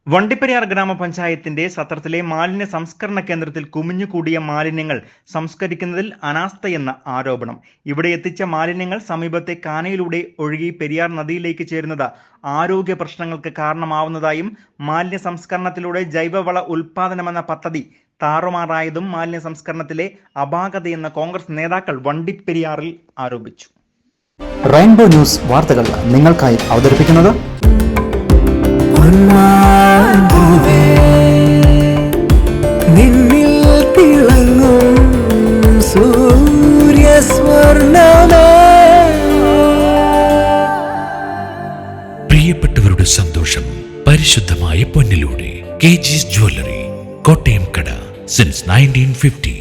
വണ്ടിപ്പെരിയാർ ഗ്രാമപഞ്ചായത്തിന്റെ സത്രത്തിലെ മാലിന്യ സംസ്കരണ കേന്ദ്രത്തിൽ കുമിഞ്ഞുകൂടിയ മാലിന്യങ്ങൾ സംസ്കരിക്കുന്നതിൽ അനാസ്ഥയെന്ന ആരോപണം. ഇവിടെ എത്തിച്ച മാലിന്യങ്ങൾ സമീപത്തെ കാനയിലൂടെ ഒഴുകി പെരിയാർ നദിയിലേക്ക് ചേരുന്നത് ആരോഗ്യ പ്രശ്നങ്ങൾക്ക് കാരണമാവുന്നതായും മാലിന്യ സംസ്കരണത്തിലൂടെ ജൈവവള ഉൽപാദനമെന്ന പദ്ധതി താറുമാറായതും മാലിന്യ സംസ്കരണത്തിലെ അപാകതയെന്ന് കോൺഗ്രസ് നേതാക്കൾ വണ്ടിപ്പെരിയാറിൽ ആരോപിച്ചു. റെയിൻബോ ന്യൂസ് വാർത്തകൾ നിങ്ങൾക്കായി അവതരിപ്പിക്കുന്നത് പ്രിയപ്പെട്ടവരുടെ സന്തോഷം പരിശുദ്ധമായ പൊന്നിലൂടെ KG's ജ്വല്ലറി, കോട്ടയം കട സിൻസ് 1950.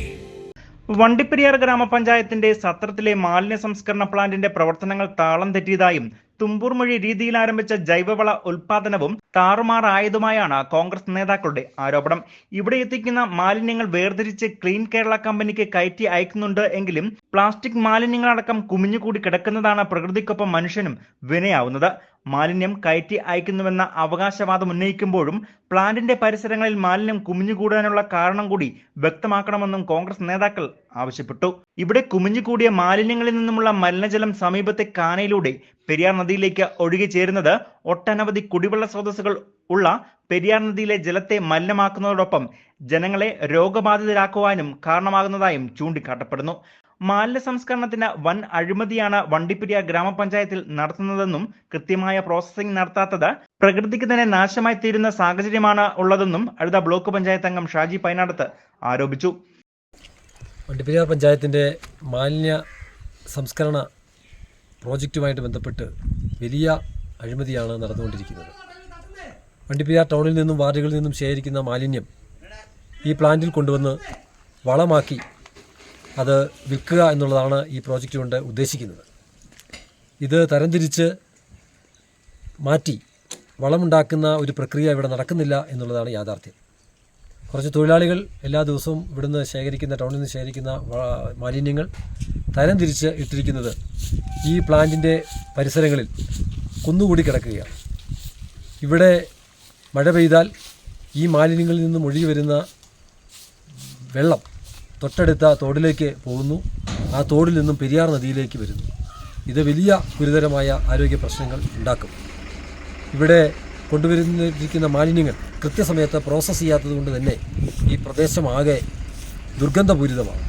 വണ്ടിപ്പെരിയാർ ഗ്രാമപഞ്ചായത്തിന്റെ സത്രത്തിലെ മാലിന്യ സംസ്കരണ പ്ലാന്റിന്റെ പ്രവർത്തനങ്ങൾ താളം തെറ്റിയതായും തുമ്പൂർമൊഴി രീതിയിൽ ആരംഭിച്ച ജൈവവള ഉൽപാദനവും താറുമാറായതുമായാണ് കോൺഗ്രസ് നേതാക്കളുടെ ആരോപണം. ഇവിടെ എത്തിക്കുന്ന മാലിന്യങ്ങൾ വേർതിരിച്ച് ക്ലീൻ കേരള കമ്പനിക്ക് കയറ്റി അയക്കുന്നുണ്ട് എങ്കിലും പ്ലാസ്റ്റിക് മാലിന്യങ്ങളടക്കം കുമിഞ്ഞുകൂടി കിടക്കുന്നതാണ് പ്രകൃതിക്കൊപ്പം മനുഷ്യനും വിനയാവുന്നത്. മാലിന്യം കയറ്റി അയക്കുന്നുവെന്ന അവകാശവാദം ഉന്നയിക്കുമ്പോഴും പ്ലാന്റിന്റെ പരിസരങ്ങളിൽ മാലിന്യം കുമിഞ്ഞുകൂടാനുള്ള കാരണം കൂടി വ്യക്തമാക്കണമെന്നും കോൺഗ്രസ് നേതാക്കൾ ആവശ്യപ്പെട്ടു. ഇവിടെ കുമിഞ്ഞുകൂടിയ മാലിന്യങ്ങളിൽ നിന്നുമുള്ള മലിനജലം സമീപത്തെ കാനയിലൂടെ പെരിയാർ നദിയിലേക്ക് ഒഴുകി ചേരുന്നത് ഒട്ടനവധി കുടിവെള്ള സ്രോതസ്സുകൾ ഉള്ള പെരിയാർ നദിയിലെ ജലത്തെ മലിനമാക്കുന്നതോടൊപ്പം ജനങ്ങളെ രോഗബാധിതരാക്കുവാനും കാരണമാകുന്നതായും ചൂണ്ടിക്കാട്ടപ്പെടുന്നു. മാലിന്യ സംസ്കരണത്തിന് വൻ അഴിമതിയാണ് വണ്ടിപ്പെരിയാർ ഗ്രാമപഞ്ചായത്തിൽ നടത്തുന്നതെന്നും കൃത്യമായ പ്രോസസ്സിംഗ് നടത്താത്തത് പ്രകൃതിക്ക് തന്നെ നാശമായി തീരുന്ന സാഹചര്യമാണ് ഉള്ളതെന്നും അടുത്ത ബ്ലോക്ക് പഞ്ചായത്ത് അംഗം ഷാജി പൈനാടത്ത് ആരോപിച്ചു. വണ്ടിപ്പെരിയാർ പഞ്ചായത്തിൻ്റെ മാലിന്യ സംസ്കരണ പ്രോജക്റ്റുമായിട്ട് ബന്ധപ്പെട്ട് വലിയ അഴിമതിയാണ് നടന്നുകൊണ്ടിരിക്കുന്നത്. വണ്ടിപ്പെരിയാർ ടൗണിൽ നിന്നും വാർഡുകളിൽ നിന്നും ശേഖരിക്കുന്ന മാലിന്യം ഈ പ്ലാന്റിൽ കൊണ്ടുവന്ന് വളമാക്കി അത് വിൽക്കുക എന്നുള്ളതാണ് ഈ പ്രോജക്റ്റ് കൊണ്ട് ഉദ്ദേശിക്കുന്നത്. ഇത് തരംതിരിച്ച് മാറ്റി വളമുണ്ടാക്കുന്ന ഒരു പ്രക്രിയ ഇവിടെ നടക്കുന്നില്ല എന്നുള്ളതാണ് യാഥാർത്ഥ്യം. കുറച്ച് തൊഴിലാളികൾ എല്ലാ ദിവസവും ഇവിടുന്ന് ശേഖരിക്കുന്ന ടൗണിൽ നിന്ന് ശേഖരിക്കുന്ന മാലിന്യങ്ങൾ തരംതിരിച്ച് ഇട്ടിരിക്കുന്നത് ഈ പ്ലാന്റിൻ്റെ പരിസരങ്ങളിൽ കുന്നുകൂടി കിടക്കുകയാണ്. ഇവിടെ മഴ പെയ്താൽ ഈ മാലിന്യങ്ങളിൽ നിന്നും ഒഴുകി വരുന്ന വെള്ളം തൊട്ടടുത്ത തോടിലേക്ക് പോകുന്നു. ആ തോടിൽ നിന്നും പെരിയാർ നദിയിലേക്ക് വരുന്നു. ഇത് വലിയ ഗുരുതരമായ ആരോഗ്യ പ്രശ്നങ്ങൾ ഉണ്ടാക്കും. ഇവിടെ കൊണ്ടുവരുന്നിരിക്കുന്ന മാലിന്യങ്ങൾ കൃത്യസമയത്ത് പ്രോസസ്സ് ചെയ്യാത്തത് കൊണ്ട് തന്നെ ഈ പ്രദേശമാകെ ദുർഗന്ധപൂരിതമാണ്.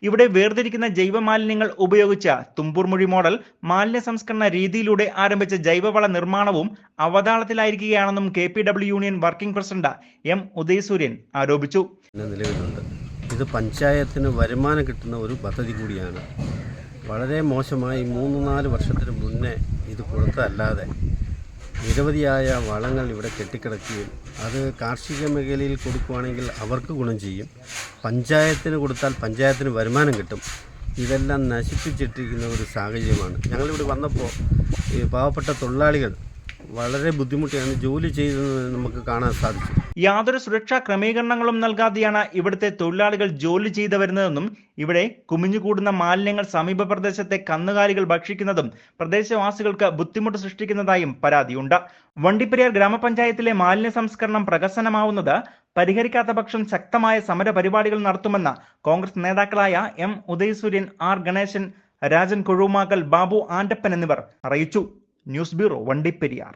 ഇവിടെ വേർതിരിക്കുന്ന ജൈവ മാലിന്യങ്ങൾ ഉപയോഗിച്ച തുമ്പൂർമൊഴി മോഡൽ മാലിന്യ സംസ്കരണ രീതിയിലൂടെ ആരംഭിച്ച ജൈവവള നിർമ്മാണവും അവതാളത്തിലായിരിക്കുകയാണെന്നും KPW union working president M. ഉദയസൂര്യൻ ആരോപിച്ചു. നിലവിലുണ്ട്. ഇത് പഞ്ചായത്തിന് വരുമാനം കിട്ടുന്ന ഒരു പദ്ധതി കൂടിയാണ്. വളരെ മോശമായി 3-4 വർഷത്തിന് മുന്നേ ഇത് കൊടുത്തല്ലാതെ നിരവധിയായ വളങ്ങൾ ഇവിടെ കെട്ടിക്കിടക്കുകയും അത് കാർഷിക മേഖലയിൽ കൊടുക്കുകയാണെങ്കിൽ അവർക്ക് ഗുണം ചെയ്യും. പഞ്ചായത്തിന് കൊടുത്താൽ പഞ്ചായത്തിന് വരുമാനം കിട്ടും. ഇതെല്ലാം നശിപ്പിച്ചിട്ടിരിക്കുന്ന ഒരു സാഹചര്യമാണ്. ഞങ്ങളിവിടെ വന്നപ്പോൾ ഈ പാവപ്പെട്ട തൊഴിലാളികൾ വളരെ ബുദ്ധിമുട്ടിയാണ് ജോലി ചെയ്തതെന്ന് നമുക്ക് കാണാൻ സാധിച്ചു. യാതൊരു സുരക്ഷാ ക്രമീകരണങ്ങളും നൽകാതെയാണ് ഇവിടുത്തെ തൊഴിലാളികൾ ജോലി ചെയ്തു വരുന്നതെന്നും ഇവിടെ കുമിഞ്ഞുകൂടുന്ന മാലിന്യങ്ങൾ സമീപ പ്രദേശത്തെ കന്നുകാലികൾ ഭക്ഷിക്കുന്നതും പ്രദേശവാസികൾക്ക് ബുദ്ധിമുട്ട് സൃഷ്ടിക്കുന്നതായും പരാതിയുണ്ട്. വണ്ടിപ്പെരിയാർ ഗ്രാമപഞ്ചായത്തിലെ മാലിന്യ സംസ്കരണം പ്രകസനമാവുന്നത് പരിഹരിക്കാത്ത പക്ഷം ശക്തമായ സമര പരിപാടികൾ നടത്തുമെന്ന് കോൺഗ്രസ് നേതാക്കളായ M. ഉദയസൂര്യൻ, R. ഗണേശൻ, രാജൻ കൊഴുമാക്കൽ, ബാബു ആൻഡപ്പൻ എന്നിവർ അറിയിച്ചു. News bureau, Vandiperiyar.